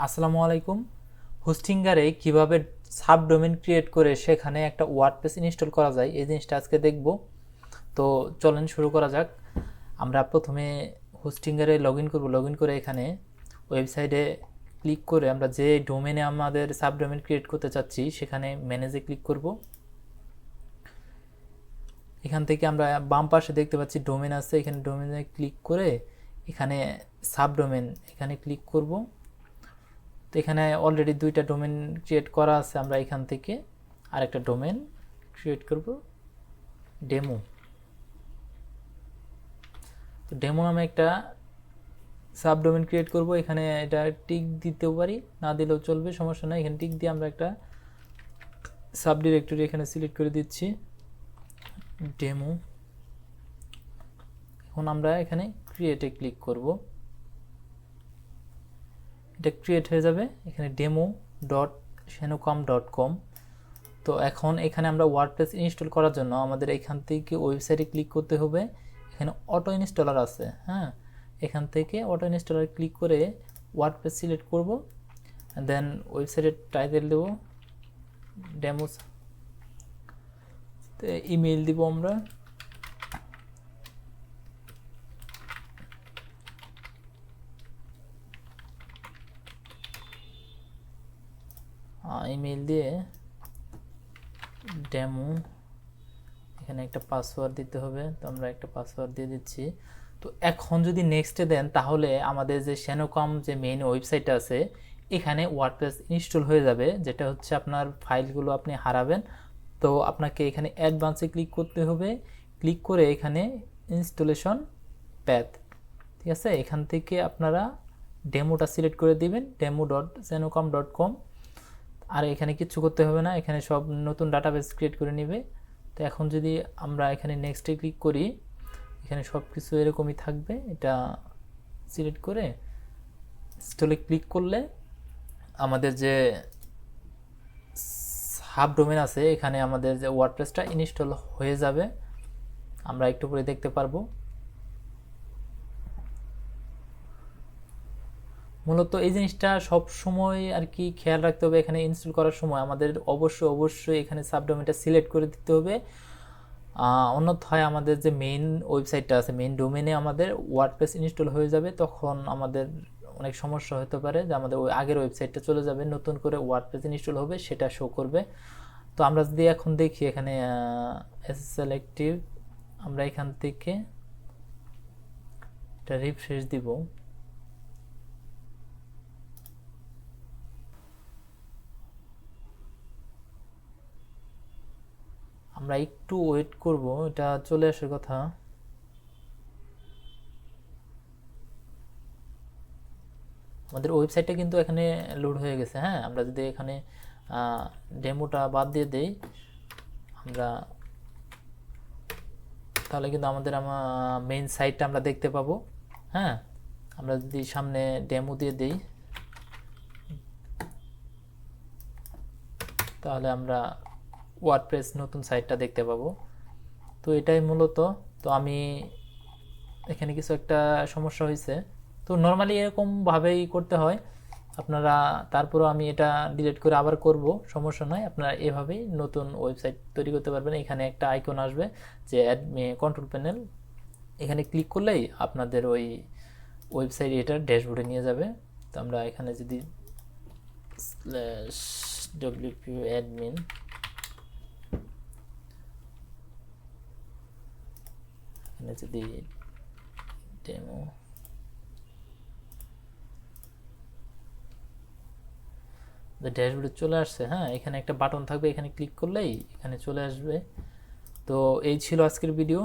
আসসালামু আলাইকুম। হোস্টিংগারে কিভাবে সাবডোমেন ক্রিয়েট করে সেখানে একটা ওয়ার্ডপ্রেস ইনস্টল করা যায় এই জিনিসটা আজকে দেখব। তো চলেন শুরু করা যাক। আমরা প্রথমে হোস্টিংগারে লগ ইন করবো। লগ ইন করে এখানে ওয়েবসাইটে ক্লিক করে আমরা যে ডোমেনে আমাদের সাবডোমেন ক্রিয়েট করতে চাচ্ছি সেখানে ম্যানেজে ক্লিক করব। এখান থেকে আমরা বাম পাশে দেখতে পাচ্ছি ডোমেন আছে, এখানে ডোমেনে ক্লিক করে এখানে সাবডোমেন এখানে ক্লিক করব। তো এখানে অলরেডি দুইটা ডোমেন ক্রিয়েট করা আছে, আমরা এখান থেকে আরেকটা ডোমেন ক্রিয়েট করব, ডেমো। তো ডেমো নামে একটা সাবডোমেন ক্রিয়েট করব। এখানে এটা টিক দিতেও পারি, না দিলেও চলবে, সমস্যা নাই। এখানে টিক দিয়ে আমরা একটা সাব ডিরেক্টরি এখানে সিলেক্ট করে দিচ্ছি, ডেমো। এখন আমরা এখানে ক্রিয়েটে ক্লিক করব, এটা ক্রিয়েট হয়ে যাবে এখানে demo.shenocom.com। তো এখন এখানে আমরা ওয়ার্ডপ্রেস ইনস্টল করার জন্য আমাদের এখান থেকে ওয়েবসাইটে ক্লিক করতে হবে। এখানে অটো ইনস্টলার আছে, হ্যাঁ, এখান থেকে অটো ইনস্টলার ক্লিক করে ওয়ার্ডপ্রেস সিলেক্ট করব, দেন ওয়েবসাইটের টাইটেল দেব ডেমোস, ইমেল দিব আমরা, ইমেল দিয়ে ডেমো, এখানে একটা পাসওয়ার্ড দিতে হবে, তো আমরা একটা পাসওয়ার্ড দিয়ে দিচ্ছি। তো এখন যদি নেক্সটে দেন তাহলে আমাদের যে শেনোকম যে মেইন ওয়েবসাইটটা আছে এখানে ওয়ার্ডপ্রেস ইনস্টল হয়ে যাবে, যেটা হচ্ছে আপনার ফাইলগুলো আপনি হারাবেন। তো আপনাকে এখানে অ্যাডভান্সে ক্লিক করতে হবে, ক্লিক করে এখানে ইনস্টলেশন প্যাথ, ঠিক আছে, এখান থেকে আপনারা ডেমোটা সিলেক্ট করে দিবেন, demo.shenocom.com। আর এখানে কিচ্ছু করতে হবে না, এখানে সব নতুন ডাটাবেস ক্রিয়েট করে নেবে। তো এখন যদি আমরা এখানে নেক্সটে ক্লিক করি, এখানে সব কিছু এরকমই থাকবে। এটা সিলেক্ট করে ইনস্টলে ক্লিক করলে আমাদের যে সাবডোমেন আছে এখানে আমাদের যে ওয়ার্ডপ্রেসটা ইনস্টল হয়ে যাবে, আমরা একটু পরে দেখতে পারবো। মূলত এই জিনিসটা সব সময় আর কি খেয়াল রাখতে হবে, এখানে ইনস্টল করার সময় আমাদের অবশ্যই এখানে সাবডোমেনটা সিলেক্ট করে দিতে হবে। অন্যথায় আমাদের যে মেইন ওয়েবসাইটটা আছে, মেইন ডোমেনে আমাদের ওয়ার্ডপ্রেস ইনস্টল হয়ে যাবে, তখন আমাদের অনেক সমস্যা হতে পারে যে আমাদের ওই আগের ওয়েবসাইটটা চলে যাবে, নতুন করে ওয়ার্ডপ্রেস ইনস্টল হবে, সেটা শো করবে। তো আমরা যদি এখন দেখি এখানে সেলেক্টিভ, আমরা এখান থেকে এটা রিফ্রেশ দিব। আমরা একটু ওয়েট করব, এটা চলে আসার কথা। আমাদের ওয়েবসাইটটা কিন্তু এখানে লোড হয়ে গেছে, হ্যাঁ। আমরা যদি এখানে ডেমোটা বাদ দিয়ে দেই আমরা, তাহলে কিন্তু আমাদের মেইন সাইটটা আমরা দেখতে পাবো, হ্যাঁ। আমরা যদি সামনে ডেমো দিয়ে দেই তাহলে আমরা ওয়ার্ডপ্রেস নতুন সাইটটা দেখতে পাবো। তো এটাই মূলত। তো আমি এখানে কিছু একটা সমস্যা হয়েছে, তো নর্মালি এরকমভাবেই করতে হয় আপনারা। তারপরও আমি এটা ডিলিট করে আবার করব, সমস্যা নয়। আপনারা এভাবেই নতুন ওয়েবসাইট তৈরি করতে পারবেন। এখানে একটা আইকন আসবে যে কন্ট্রোল প্যানেল, এখানে ক্লিক করলেই আপনাদের ওই ওয়েবসাইট এটার ড্যাশবোর্ডে নিয়ে যাবে। তো আমরা এখানে যদি /wp-admin এখানে যদি ডেমো, ড্যাশবোর্ডে চলে আসছে, হ্যাঁ। এখানে একটা বাটন থাকবে, এখানে ক্লিক করলেই এখানে চলে আসবে। তো এই ছিল আজকের ভিডিও।